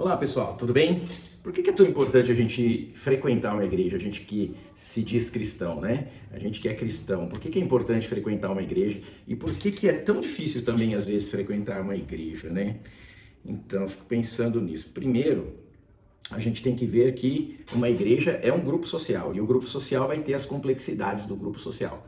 Olá pessoal, tudo bem? Por que é tão importante a gente frequentar uma igreja? A gente que se diz cristão, né? A gente que é cristão. Por que é importante frequentar uma igreja? E por que é tão difícil também às vezes frequentar uma igreja, né? Então, eu fico pensando nisso. Primeiro, a gente tem que ver que uma igreja é um grupo social e o grupo social vai ter as complexidades do grupo social,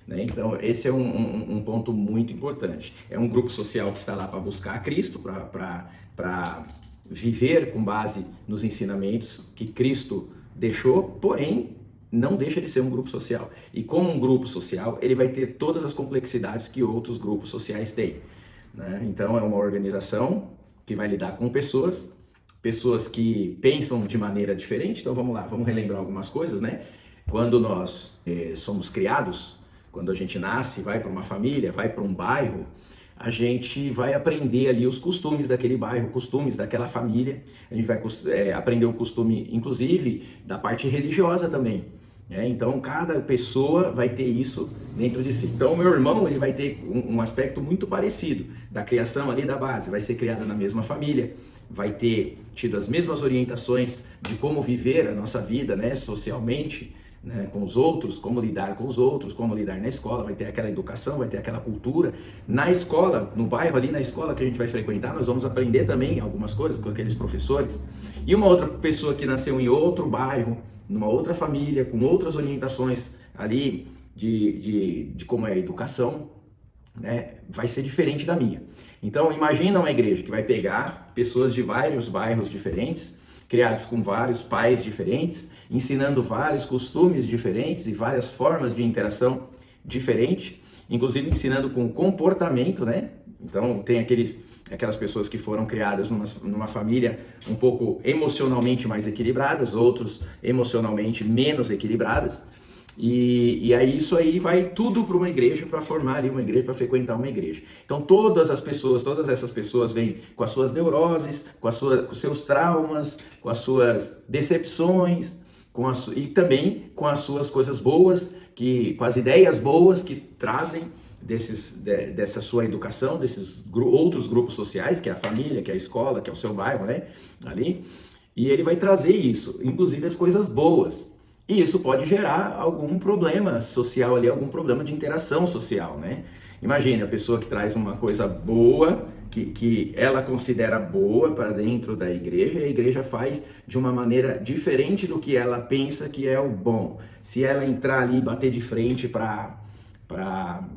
né? Então, esse é um ponto muito importante. É um grupo social que está lá para buscar Cristo, para viver com base nos ensinamentos que Cristo deixou, porém não deixa de ser um grupo social. E como um grupo social, ele vai ter todas as complexidades que outros grupos sociais têm, né? Então é uma organização que vai lidar com pessoas que pensam de maneira diferente. Então vamos lá, vamos relembrar algumas coisas, né? Quando nós somos criados, quando a gente nasce, vai para uma família, vai para um bairro, a gente vai aprender ali os costumes daquele bairro, costumes daquela família. A gente vai aprender o costume, inclusive, da parte religiosa também, né? Então, cada pessoa vai ter isso dentro de si. Então, o meu irmão, ele vai ter um aspecto muito parecido da criação ali da base. Vai ser criado na mesma família, vai ter tido as mesmas orientações de como viver a nossa vida, né, socialmente, né, com os outros, como lidar com os outros, como lidar na escola, vai ter aquela educação, vai ter aquela cultura. Na escola, no bairro ali, na escola que a gente vai frequentar, nós vamos aprender também algumas coisas com aqueles professores. E uma outra pessoa que nasceu em outro bairro, numa outra família, com outras orientações ali de como é a educação, né, vai ser diferente da minha. Então, imagina uma igreja que vai pegar pessoas de vários bairros diferentes, criados com vários pais diferentes, ensinando vários costumes diferentes e várias formas de interação diferentes, inclusive ensinando com comportamento, né? Então tem aquelas pessoas que foram criadas numa família um pouco emocionalmente mais equilibradas, outros emocionalmente menos equilibradas, e aí isso aí vai tudo para uma igreja, para formar ali uma igreja, para frequentar uma igreja. Então todas essas pessoas vêm com as suas neuroses, com os seus traumas, com as suas decepções, e também com as suas coisas boas, com as ideias boas que trazem dessa sua educação, desses outros grupos sociais, que é a família, que é a escola, que é o seu bairro, né, ali. E ele vai trazer isso, inclusive as coisas boas. E isso pode gerar algum problema social ali, algum problema de interação social, né? Imagine a pessoa que traz uma coisa boa, que ela considera boa para dentro da igreja, e a igreja faz de uma maneira diferente do que ela pensa que é o bom. Se ela entrar ali e bater de frente para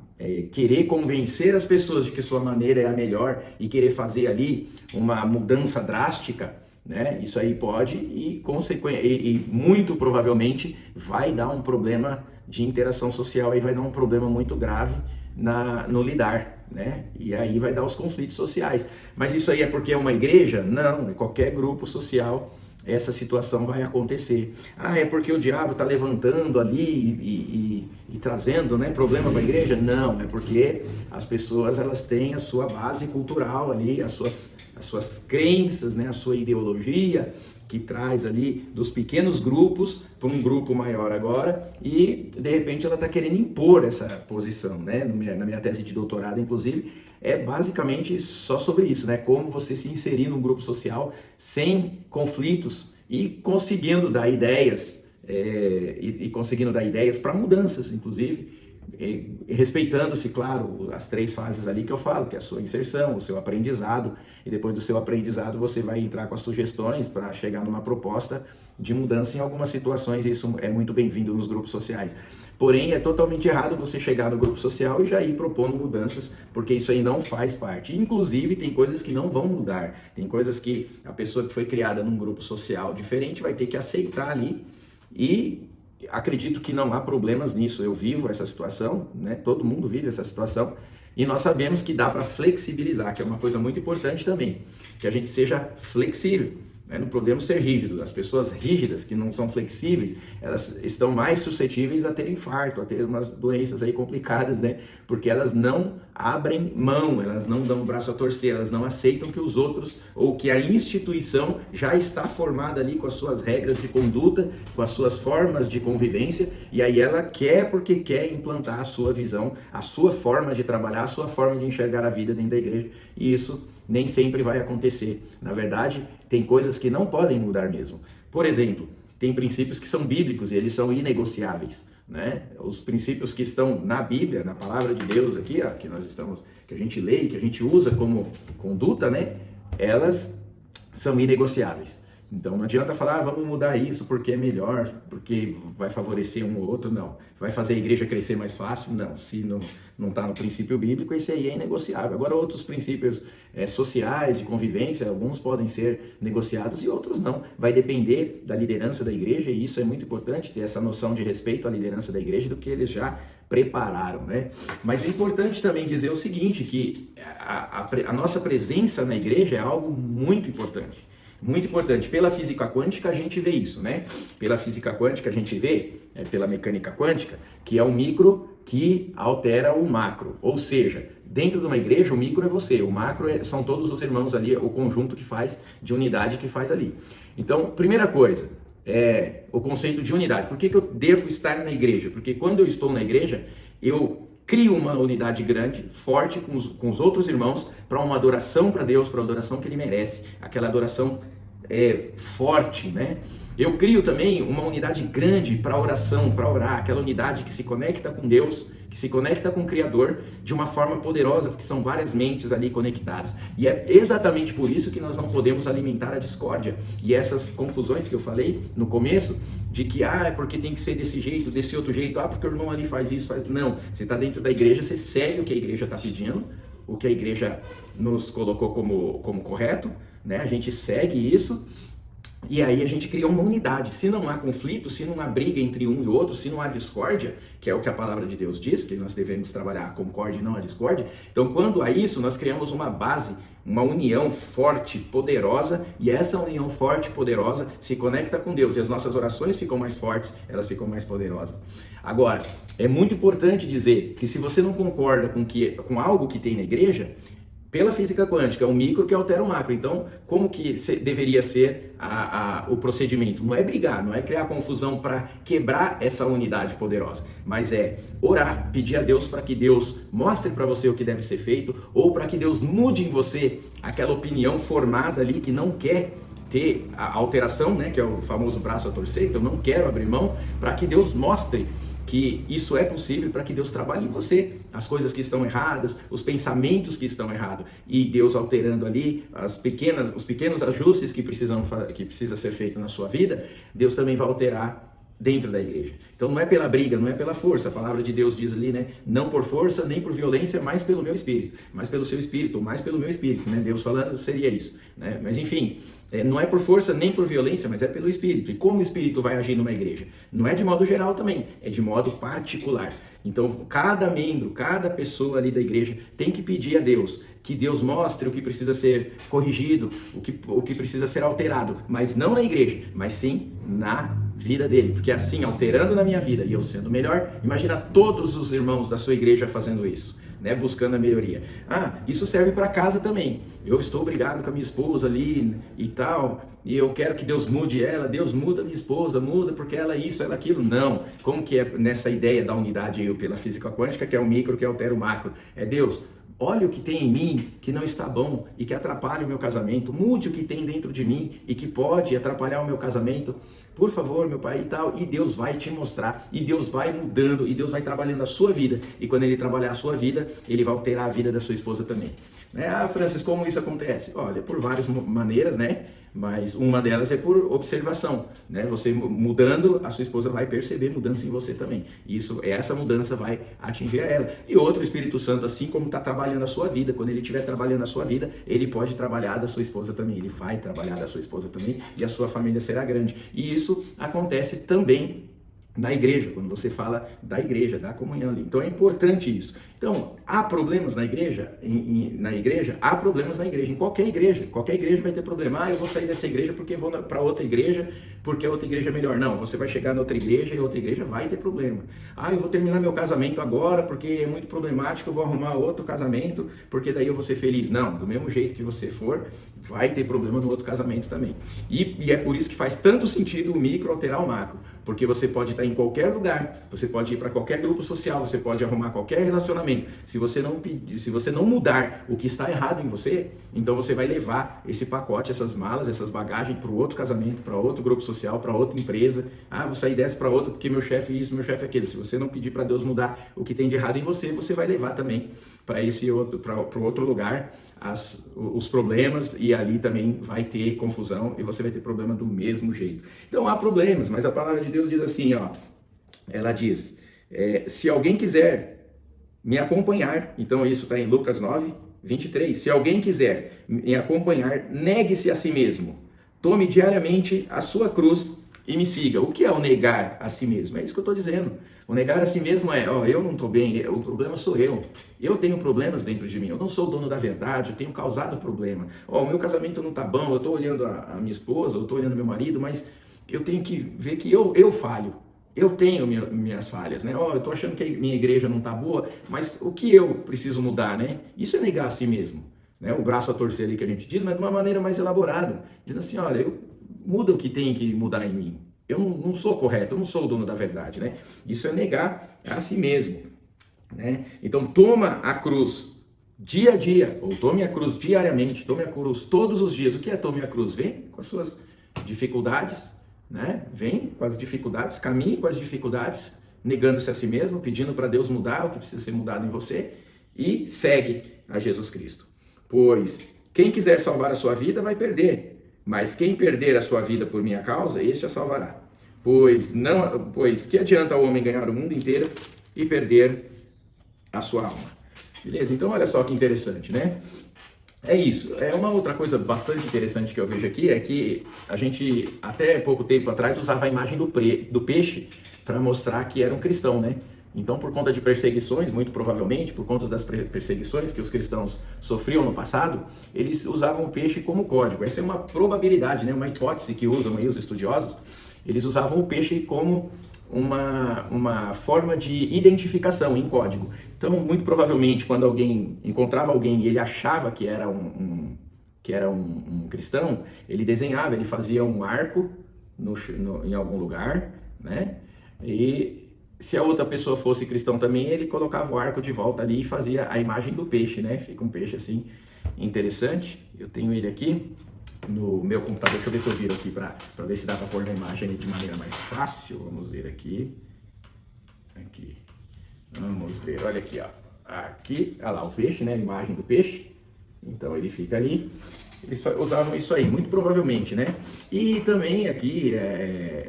querer convencer as pessoas de que sua maneira é a melhor e querer fazer ali uma mudança drástica, né? Isso aí pode e muito provavelmente vai dar um problema de interação social, aí vai dar um problema muito grave no lidar, né? E aí vai dar os conflitos sociais. Mas isso aí é porque é uma igreja? Não, é qualquer grupo social. Essa situação vai acontecer. Ah, é porque o diabo está levantando ali e trazendo, né, problema para a igreja? Não, é porque as pessoas elas têm a sua base cultural ali, as suas crenças, né, a sua ideologia, que traz ali dos pequenos grupos para um grupo maior agora, e de repente ela está querendo impor essa posição, né? Na minha tese de doutorado, inclusive, é basicamente só sobre isso, né? Como você se inserir num grupo social sem conflitos e conseguindo dar ideias, conseguindo dar ideias para mudanças, inclusive, respeitando-se, claro, as 3 fases ali que eu falo, que é a sua inserção, o seu aprendizado, e depois do seu aprendizado você vai entrar com as sugestões para chegar numa proposta de mudança em algumas situações, e isso é muito bem-vindo nos grupos sociais. Porém, é totalmente errado você chegar no grupo social e já ir propondo mudanças, porque isso aí não faz parte. Inclusive, tem coisas que não vão mudar, tem coisas que a pessoa que foi criada num grupo social diferente vai ter que aceitar ali, e acredito que não há problemas nisso. Eu vivo essa situação, né? Todo mundo vive essa situação, e nós sabemos que dá para flexibilizar, que é uma coisa muito importante também, que a gente seja flexível, né? Não podemos ser rígidos. As pessoas rígidas, que não são flexíveis, elas estão mais suscetíveis a ter infarto, a ter umas doenças aí complicadas, né? Porque elas não abrem mão, elas não dão o braço a torcer, elas não aceitam que os outros, ou que a instituição já está formada ali com as suas regras de conduta, com as suas formas de convivência, e aí ela quer, porque quer implantar a sua visão, a sua forma de trabalhar, a sua forma de enxergar a vida dentro da igreja, e isso nem sempre vai acontecer. Na verdade, tem coisas que não podem mudar mesmo. Por exemplo, tem princípios que são bíblicos e eles são inegociáveis, né? Os princípios que estão na Bíblia, na palavra de Deus aqui, ó, que a gente lê e que a gente usa como conduta, né? Elas são inegociáveis. Então não adianta falar, vamos mudar isso porque é melhor, porque vai favorecer um ou outro, não. Vai fazer a igreja crescer mais fácil? Não. Se não está no princípio bíblico, esse aí é inegociável. Agora outros princípios sociais, de convivência, alguns podem ser negociados e outros não. Vai depender da liderança da igreja e isso é muito importante, ter essa noção de respeito à liderança da igreja do que eles já prepararam, né? Mas é importante também dizer o seguinte, que a nossa presença na igreja é algo muito importante. Muito importante. Pela física quântica a gente vê isso, né? Pela física quântica a gente vê, pela mecânica quântica, que é o micro que altera o macro. Ou seja, dentro de uma igreja o micro é você, o macro são todos os irmãos ali, o conjunto que faz, de unidade que faz ali. Então, primeira coisa, o conceito de unidade. Por que eu devo estar na igreja? Porque quando eu estou na igreja, eu crio uma unidade grande, forte com os outros irmãos para uma adoração para Deus, para a adoração que Ele merece, aquela adoração forte, né? Eu crio também uma unidade grande para oração, para orar, aquela unidade que se conecta com Deus, que se conecta com o Criador de uma forma poderosa, porque são várias mentes ali conectadas. E é exatamente por isso que nós não podemos alimentar a discórdia. E essas confusões que eu falei no começo, de que, é porque tem que ser desse jeito, desse outro jeito, porque o irmão ali faz isso, faz... Não, você está dentro da igreja, você segue o que a igreja está pedindo, o que a igreja nos colocou como correto, né? A gente segue isso. E aí a gente cria uma unidade. Se não há conflito, se não há briga entre um e outro, se não há discórdia, que é o que a palavra de Deus diz, que nós devemos trabalhar a concórdia e não a discórdia. Então, quando há isso, nós criamos uma base, uma união forte, poderosa, e essa união forte e poderosa se conecta com Deus, e as nossas orações ficam mais fortes, elas ficam mais poderosas. Agora, é muito importante dizer que se você não concorda com algo que tem na igreja, pela física quântica, é o micro que altera o macro. Então, como que deveria ser o procedimento? Não é brigar, não é criar confusão para quebrar essa unidade poderosa, mas é orar, pedir a Deus para que Deus mostre para você o que deve ser feito, ou para que Deus mude em você aquela opinião formada ali que não quer ter a alteração, né, que é o famoso braço a torcer, que eu não quero abrir mão, para que Deus mostre que isso é possível, para que Deus trabalhe em você as coisas que estão erradas, os pensamentos que estão errados, e Deus alterando ali os pequenos ajustes que precisa ser feito na sua vida, Deus também vai alterar dentro da igreja. Então não é pela briga, não é pela força. A palavra de Deus diz ali, né? Não por força, nem por violência, mas pelo meu espírito. Mas pelo seu espírito, mais pelo meu espírito, né? Deus falando seria isso, né? Mas enfim, não é por força nem por violência, mas é pelo espírito. E como o espírito vai agir numa igreja? Não é de modo geral também, é de modo particular. Então cada membro, cada pessoa ali da igreja tem que pedir a Deus que Deus mostre o que precisa ser corrigido, o que precisa ser alterado, mas não na igreja, mas sim na vida dele, porque assim, alterando na minha vida e eu sendo melhor, imagina todos os irmãos da sua igreja fazendo isso, né, buscando a melhoria. Isso serve para casa também. Eu estou brigado com a minha esposa ali e tal, e eu quero que Deus mude ela. Deus muda minha esposa, muda porque ela é isso, ela é aquilo. Não. Como que é nessa ideia da unidade aí, pela física quântica, que é o micro que altera o macro? É Deus, olha o que tem em mim que não está bom e que atrapalha o meu casamento. Mude o que tem dentro de mim e que pode atrapalhar o meu casamento. Por favor, meu pai e tal. E Deus vai te mostrar. E Deus vai mudando. E Deus vai trabalhando a sua vida. E quando Ele trabalhar a sua vida, Ele vai alterar a vida da sua esposa também. Francis, como isso acontece? Olha, por várias maneiras, né? Mas uma delas é por observação, né? Você mudando, a sua esposa vai perceber mudança em você também. Essa mudança vai atingir ela. E outro, o Espírito Santo, assim como está trabalhando a sua vida, quando ele estiver trabalhando a sua vida, ele pode trabalhar da sua esposa também. Ele vai trabalhar da sua esposa também e a sua família será grande. E isso acontece também na igreja, quando você fala da igreja, da comunhão ali. Então é importante isso. Então, há problemas na igreja? Na igreja? Há problemas na igreja, em qualquer igreja. Qualquer igreja vai ter problema. Eu vou sair dessa igreja porque vou para outra igreja, porque a outra igreja é melhor. Não, você vai chegar na outra igreja e a outra igreja vai ter problema. Eu vou terminar meu casamento agora porque é muito problemático, eu vou arrumar outro casamento, porque daí eu vou ser feliz. Não, do mesmo jeito que você for, vai ter problema no outro casamento também. E é por isso que faz tanto sentido o micro alterar o macro, porque você pode estar em qualquer lugar, você pode ir para qualquer grupo social, você pode arrumar qualquer relacionamento. Se você não mudar o que está errado em você, então você vai levar esse pacote, essas malas, essas bagagens para outro casamento, para outro grupo social, para outra empresa. Ah, vou sair dessa para outra porque meu chefe é isso, meu chefe é aquilo. Se você não pedir para Deus mudar o que tem de errado em você, você vai levar também para o outro lugar os problemas, e ali também vai ter confusão e você vai ter problema do mesmo jeito. Então há problemas, mas a palavra de Deus diz assim, ó, ela diz, se alguém quiser me acompanhar, então isso está em Lucas 9:23, se alguém quiser me acompanhar, negue-se a si mesmo, tome diariamente a sua cruz e me siga. O que é o negar a si mesmo? É isso que eu estou dizendo. O negar a si mesmo é, eu não estou bem, o problema sou eu. Eu tenho problemas dentro de mim, eu não sou o dono da verdade, eu tenho causado problema. O meu casamento não está bom, eu estou olhando a minha esposa, eu estou olhando meu marido, mas eu tenho que ver que eu falho. Eu tenho minhas falhas, né? Eu estou achando que a minha igreja não está boa, mas o que eu preciso mudar, né? Isso é negar a si mesmo. Né? O braço a torcer ali que a gente diz, mas de uma maneira mais elaborada. Dizendo assim, olha, muda o que tem que mudar em mim. Eu não sou correto, eu não sou o dono da verdade, né? Isso é negar a si mesmo, né? Então toma a cruz dia a dia, ou tome a cruz diariamente, tome a cruz todos os dias. O que é tome a cruz? Vem com as suas dificuldades, né? Vem com as dificuldades, caminhe com as dificuldades, negando-se a si mesmo, pedindo para Deus mudar o que precisa ser mudado em você e segue a Jesus Cristo. Pois quem quiser salvar a sua vida vai perder. Mas quem perder a sua vida por minha causa, este a salvará. Pois que adianta o homem ganhar o mundo inteiro e perder a sua alma? Beleza? Então olha só que interessante, né? É isso. É uma outra coisa bastante interessante que eu vejo aqui, é que a gente até pouco tempo atrás usava a imagem do peixe para mostrar que era um cristão, né? Então, por conta de perseguições, muito provavelmente, por conta das perseguições que os cristãos sofriam no passado, eles usavam o peixe como código. Essa é uma probabilidade, né? Uma hipótese que usam aí os estudiosos. Eles usavam o peixe como uma forma de identificação em código. Então, muito provavelmente, quando alguém encontrava alguém e ele achava que era um cristão, ele desenhava, ele fazia um arco em algum lugar, né? E se a outra pessoa fosse cristão também, ele colocava o arco de volta ali e fazia a imagem do peixe, né? Fica um peixe assim interessante. Eu tenho ele aqui no meu computador. Deixa eu ver se eu viro aqui para ver se dá para pôr na imagem de maneira mais fácil. Vamos ver aqui. Aqui. Vamos ver. Olha aqui, ó. Aqui, olha lá o peixe, né? A imagem do peixe. Então ele fica ali. Eles usavam isso aí, muito provavelmente, né? E também aqui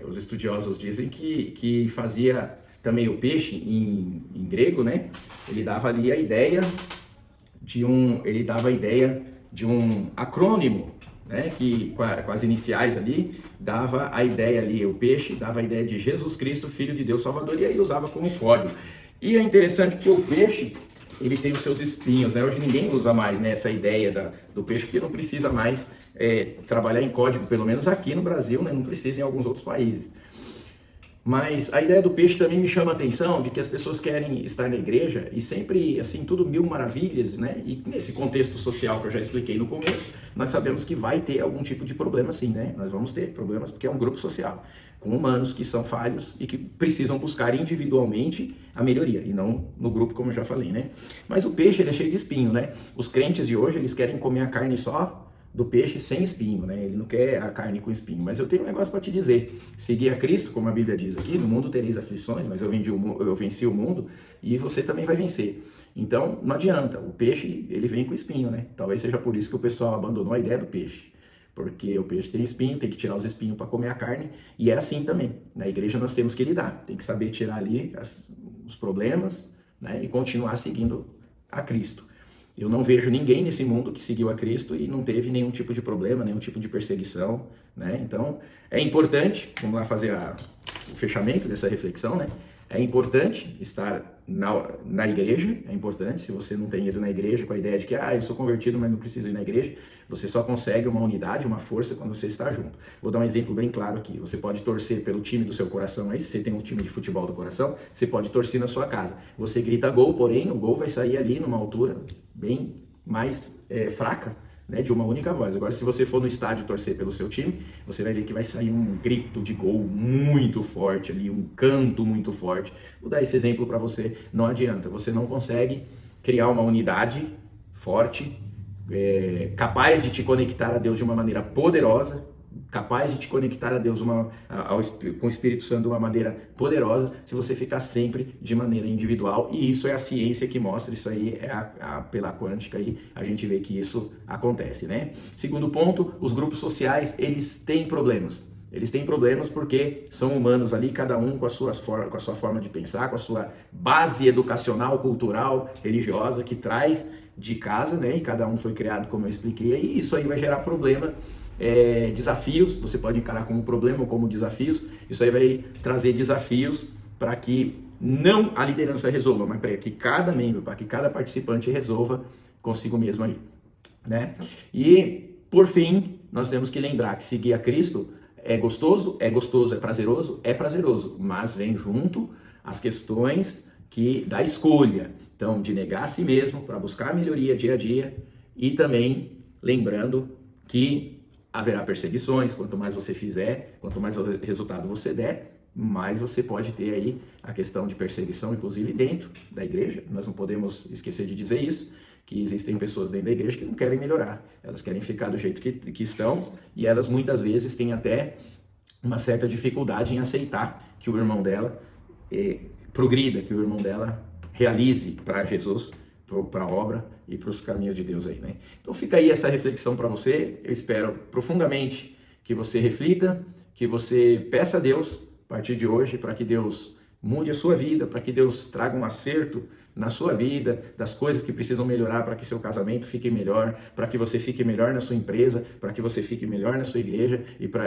os estudiosos dizem que fazia também o peixe em grego, né? Ele dava ali a ideia de um acrônimo, né? Que com as iniciais ali dava a ideia ali, o peixe dava a ideia de Jesus Cristo, Filho de Deus Salvador, e aí usava como código. E é interessante que o peixe, ele tem os seus espinhos, né? Hoje ninguém usa mais, né, essa ideia do peixe, porque não precisa mais trabalhar em código, pelo menos aqui no Brasil, né? Não precisa em alguns outros países. Mas a ideia do peixe também me chama a atenção, de que as pessoas querem estar na igreja e sempre, assim, tudo mil maravilhas, né? E nesse contexto social que eu já expliquei no começo, nós sabemos que vai ter algum tipo de problema sim, né? Nós vamos ter problemas porque é um grupo social, com humanos que são falhos e que precisam buscar individualmente a melhoria, e não no grupo, como eu já falei, né? Mas o peixe, ele é cheio de espinho, né? Os crentes de hoje, eles querem comer a carne só do peixe sem espinho, né? Ele não quer a carne com espinho. Mas eu tenho um negócio para te dizer. Seguir a Cristo, como a Bíblia diz aqui, no mundo tereis aflições, mas eu venci o mundo e você também vai vencer. Então, não adianta. O peixe, ele vem com espinho, né? Talvez seja por isso que o pessoal abandonou a ideia do peixe. Porque o peixe tem espinho, tem que tirar os espinhos para comer a carne. E é assim também. Na igreja nós temos que lidar. Tem que saber tirar ali os problemas, né? E continuar seguindo a Cristo. Eu não vejo ninguém nesse mundo que seguiu a Cristo e não teve nenhum tipo de problema, nenhum tipo de perseguição, né? Então, é importante, vamos lá fazer o fechamento dessa reflexão, né? É importante estar na igreja, é importante. Se você não tem ido na igreja com a ideia de que, eu sou convertido, mas não preciso ir na igreja, você só consegue uma unidade, uma força quando você está junto. Vou dar um exemplo bem claro aqui. Você pode torcer pelo time do seu coração, aí se você tem um time de futebol do coração, você pode torcer na sua casa. Você grita gol, porém o gol vai sair ali numa altura bem mais fraca né, de uma única voz. Agora, se você for no estádio torcer pelo seu time, você vai ver que vai sair um grito de gol muito forte ali, um canto muito forte. Vou dar esse exemplo para você, não adianta, você não consegue criar uma unidade forte, capaz de te conectar a Deus de uma maneira poderosa, capaz de te conectar a Deus com o Espírito Santo de uma maneira poderosa, se você ficar sempre de maneira individual. E isso é a ciência que mostra, isso aí é pela quântica, aí a gente vê que isso acontece, né? Segundo ponto, os grupos sociais, eles têm problemas. Eles têm problemas porque são humanos ali, cada um com a sua forma de pensar, com a sua base educacional, cultural, religiosa, que traz de casa, né? E cada um foi criado como eu expliquei, e isso aí vai gerar problema. Desafios, você pode encarar como problema ou como desafios. Isso aí vai trazer desafios para que não a liderança resolva, mas para que cada membro, para que cada participante resolva consigo mesmo aí, né? E por fim, nós temos que lembrar que seguir a Cristo é gostoso, é prazeroso, mas vem junto as questões da escolha, então de negar a si mesmo para buscar a melhoria dia a dia, e também lembrando que haverá perseguições. Quanto mais você fizer, quanto mais resultado você der, mais você pode ter aí a questão de perseguição, inclusive dentro da igreja. Nós não podemos esquecer de dizer isso, que existem pessoas dentro da igreja que não querem melhorar, elas querem ficar do jeito que estão, e elas muitas vezes têm até uma certa dificuldade em aceitar que o irmão dela progrida, que o irmão dela realize para Jesus, para a obra e para os caminhos de Deus aí, né? Então fica aí essa reflexão para você. Eu espero profundamente que você reflita, que você peça a Deus a partir de hoje para que Deus mude a sua vida, para que Deus traga um acerto na sua vida, das coisas que precisam melhorar para que seu casamento fique melhor, para que você fique melhor na sua empresa, para que você fique melhor na sua igreja,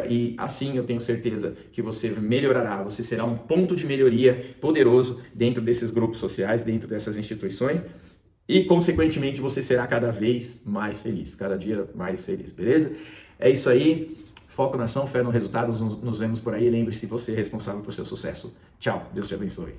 e assim eu tenho certeza que você melhorará, você será um ponto de melhoria poderoso dentro desses grupos sociais, dentro dessas instituições, e consequentemente você será cada vez mais feliz, cada dia mais feliz, beleza? É isso aí, foco na ação, fé no resultado, nos vemos por aí. Lembre-se, você é responsável por seu sucesso. Tchau, Deus te abençoe.